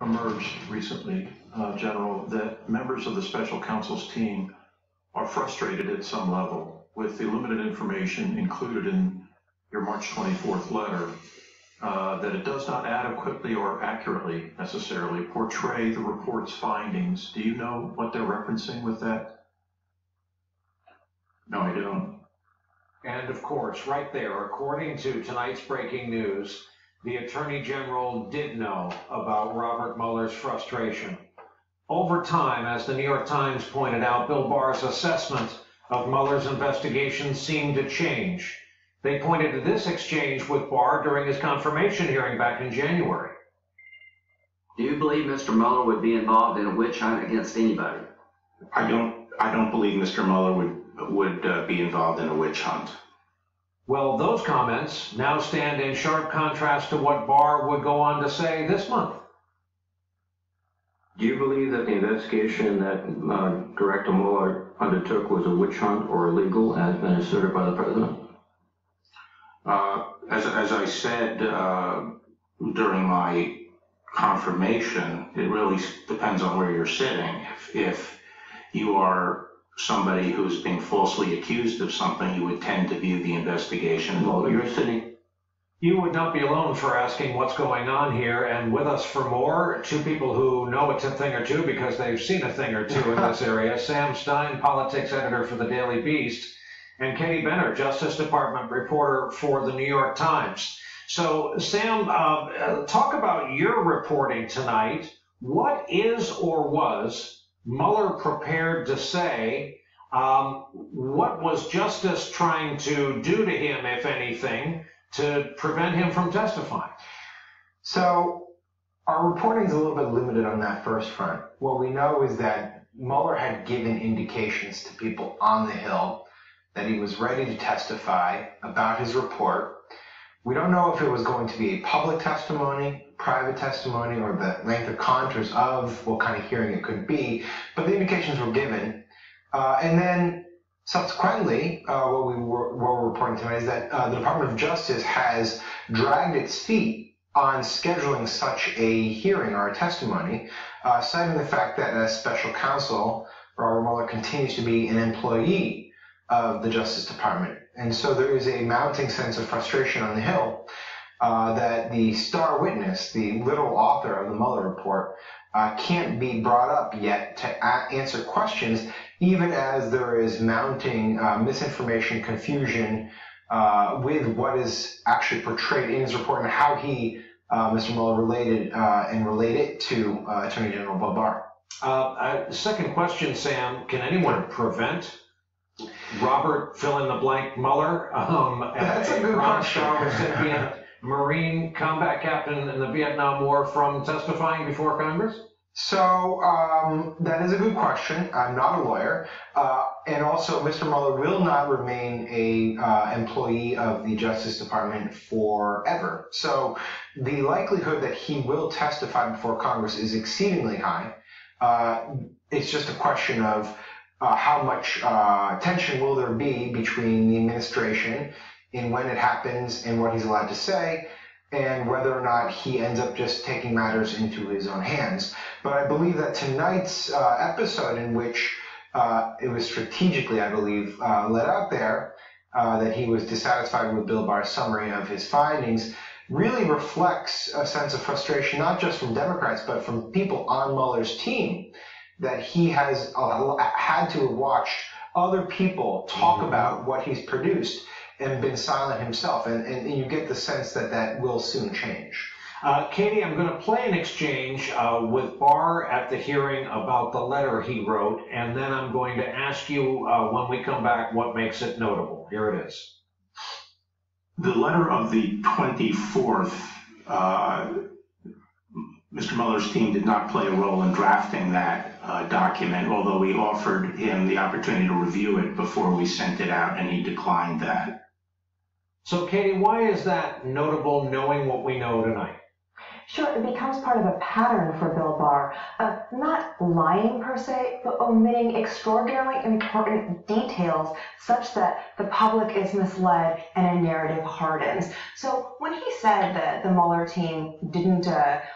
emerged recently, General, that members of the special counsel's team are frustrated at some level with the limited information included in your March 24th letter, that it does not adequately or accurately necessarily portray the report's findings. Do you know what they're referencing with that? No, I don't. And of course, right there, according to tonight's breaking news, the Attorney General did know about Robert Mueller's frustration. Over time, as the New York Times pointed out, Bill Barr's assessment of Mueller's investigation seemed to change. They pointed to this exchange with Barr during his confirmation hearing back in January. Do you believe Mr. Mueller would be involved in a witch hunt against anybody? I don't believe Mr. Mueller would be involved in a witch hunt. Well, those comments now stand in sharp contrast to what Barr would go on to say this month. Do you believe that the investigation that Director Mueller undertook was a witch hunt or illegal, as been asserted by the President? As I said during my confirmation, it really depends on where you're sitting. If you are somebody who's being falsely accused of something, you would tend to view the investigation. Well, you're sitting. You would not be alone for asking what's going on here, and with us for more, two people who know a thing or two because they've seen a thing or two in this area. Sam Stein, politics editor for the Daily Beast, and Katie Benner, Justice Department reporter for the New York Times. So, Sam, talk about your reporting tonight. What is or was Mueller prepared to say? What was Justice trying to do to him, if anything, to prevent him from testifying? So our reporting is a little bit limited on that first front. What we know is that Mueller had given indications to people on the Hill that he was ready to testify about his report. We don't know if it was going to be a public testimony, private testimony, or the length or contours of what kind of hearing it could be, but the indications were given. And then subsequently, what we're reporting tonight is that the Department of Justice has dragged its feet on scheduling such a hearing or a testimony, citing the fact that a special counsel, Robert Mueller, continues to be an employee of the Justice Department. And so there is a mounting sense of frustration on the Hill that the star witness, the literal author of the Mueller report, can't be brought up yet to answer questions, even as there is mounting misinformation, confusion with what is actually portrayed in his report and how he, Mr. Mueller, related to Attorney General Bill Barr. Second question, Sam, can anyone prevent Robert fill-in-the-blank Mueller, That's a good question. recipient, Marine combat captain in the Vietnam War, from testifying before Congress? So that is a good question. I'm not a lawyer. And also, Mr. Mueller will not remain a employee of the Justice Department forever. So the likelihood that he will testify before Congress is exceedingly high. It's just a question of how much tension will there be between the administration in when it happens and what he's allowed to say, and whether or not he ends up just taking matters into his own hands. But I believe that tonight's episode, in which it was strategically, I believe, let out there that he was dissatisfied with Bill Barr's summary of his findings, really reflects a sense of frustration, not just from Democrats, but from people on Mueller's team, that he has had to have watched other people talk about what he's produced and been silent himself. And you get the sense that that will soon change. Katie, I'm going to play an exchange with Barr at the hearing about the letter he wrote, and then I'm going to ask you when we come back what makes it notable. Here it is. The letter of the 24th, Mr. Mueller's team did not play a role in drafting that document, although we offered him the opportunity to review it before we sent it out, and he declined that. So, Katie, why is that notable, knowing what we know tonight? Sure, it becomes part of a pattern for Bill Barr of not lying per se, but omitting extraordinarily important details such that the public is misled and a narrative hardens. So when he said that the Mueller team didn't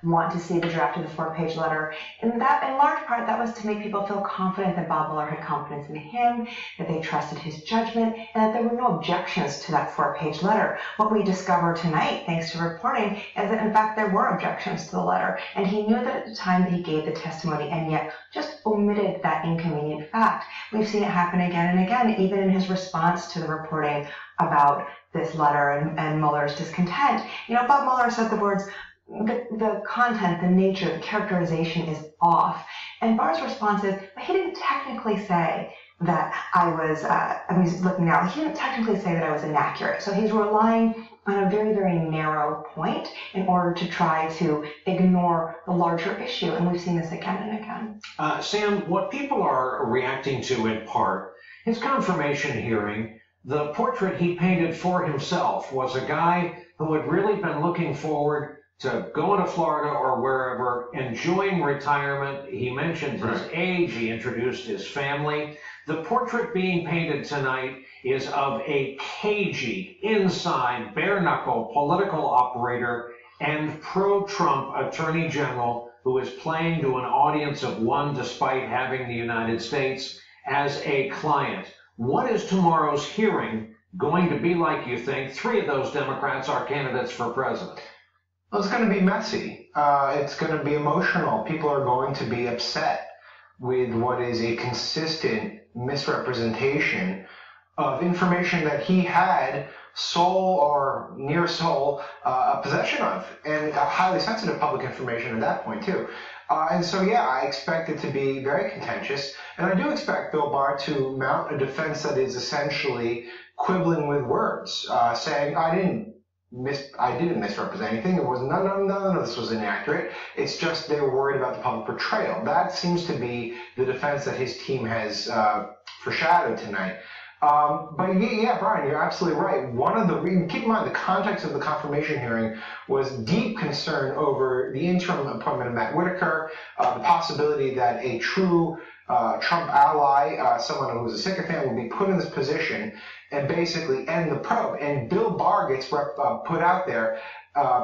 want to see the draft of the 4-page letter, in large part that was to make people feel confident that Bob Mueller had confidence in him, that they trusted his judgment, and that there were no objections to that 4-page letter. What we discover tonight, thanks to reporting, is that in fact there were objections to the letter, and he knew that at the time that he gave the testimony, and yet just omitted that inconvenient fact. We've seen it happen again and again, even in his response to the reporting about this letter and Mueller's discontent. Bob Mueller said the words, the content, the nature, the characterization is off. And Barr's response is, he didn't technically say that he didn't technically say that I was inaccurate. So he's relying on a very, very narrow point in order to try to ignore the larger issue. And we've seen this again and again. Sam, what people are reacting to in part, his confirmation hearing, the portrait he painted for himself was a guy who had really been looking forward to going to Florida or wherever, enjoying retirement. He mentioned his age. He introduced his family. The portrait being painted tonight is of a cagey, inside, bare-knuckle political operator and pro-Trump attorney general who is playing to an audience of one despite having the United States as a client. What is tomorrow's hearing going to be like, you think? 3 of those Democrats are candidates for president. Well, it's going to be messy. It's going to be emotional. People are going to be upset with what is a consistent misrepresentation of information that he had sole or near sole possession of, and highly sensitive public information at that point too. And so, yeah, I expect it to be very contentious, and I do expect Bill Barr to mount a defense that is essentially quibbling with words, saying, I didn't misrepresent anything. It was none of this was inaccurate. It's just they were worried about the public portrayal. That seems to be the defense that his team has foreshadowed tonight. But yeah, Brian, you're absolutely right. Keep in mind the context of the confirmation hearing was deep concern over the interim appointment of Matt Whitaker, the possibility that a true Trump ally, someone who was a sycophant, would be put in this position and basically end the probe. And Bill Barr gets put out there,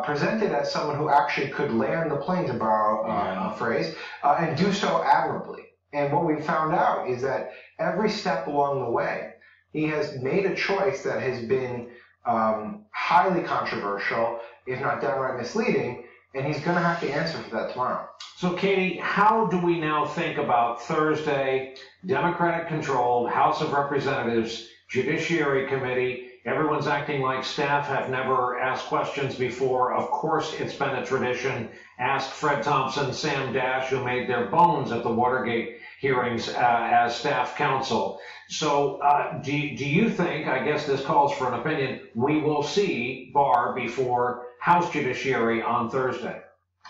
presented as someone who actually could land the plane, to borrow a phrase, and do so admirably. And what we found out is that every step along the way, he has made a choice that has been highly controversial, if not downright misleading, and he's going to have to answer for that tomorrow. So, Katie, how do we now think about Thursday, Democratic-controlled House of Representatives, Judiciary Committee? Everyone's acting like staff have never asked questions before. Of course, it's been a tradition. Ask Fred Thompson, Sam Dash, who made their bones at the Watergate hearings as staff counsel. So do you think, I guess this calls for an opinion, we will see Barr before House Judiciary on Thursday?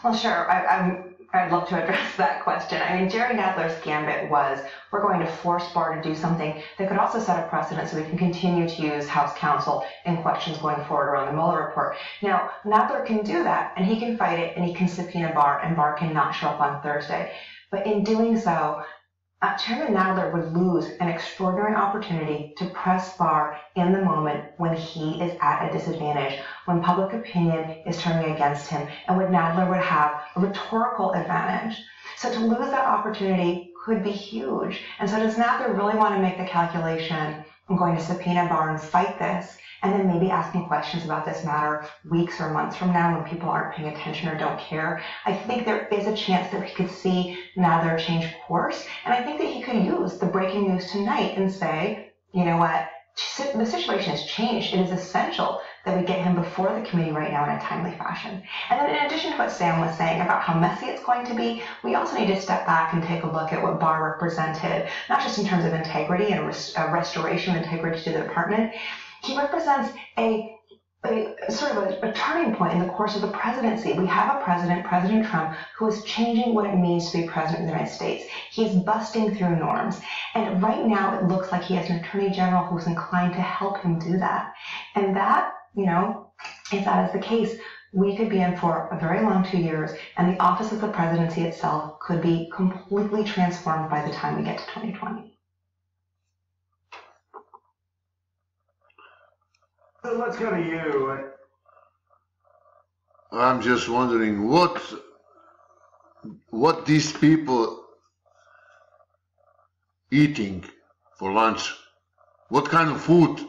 Well, sure. I'd love to address that question. I mean, Jerry Nadler's gambit was, we're going to force Barr to do something that could also set a precedent so we can continue to use House counsel in questions going forward around the Mueller report. Now, Nadler can do that, and he can fight it, and he can subpoena Barr, and Barr cannot show up on Thursday. But in doing so, Chairman Nadler would lose an extraordinary opportunity to press Barr in the moment when he is at a disadvantage, when public opinion is turning against him, and when Nadler would have a rhetorical advantage. So to lose that opportunity could be huge. And so does Nadler really want to make the calculation, I'm going to subpoena Barr and fight this, and then maybe asking questions about this matter weeks or months from now when people aren't paying attention or don't care? I think there is a chance that we could see Nadler change course, and I think that he could use the breaking news tonight and say, you know what, the situation has changed. It is essential that we get him before the committee right now in a timely fashion. And then in addition to what Sam was saying about how messy it's going to be, we also need to step back and take a look at what Barr represented, not just in terms of integrity and restoration of integrity to the department. He represents a turning point in the course of the presidency. We have a president, President Trump, who is changing what it means to be president of the United States. He's busting through norms. And right now it looks like he has an attorney general who's inclined to help him do that. And that, if that is the case, we could be in for a very long 2 years, and the office of the presidency itself could be completely transformed by the time we get to 2020. Let's go to you. I'm just wondering what these people eating for lunch, what kind of food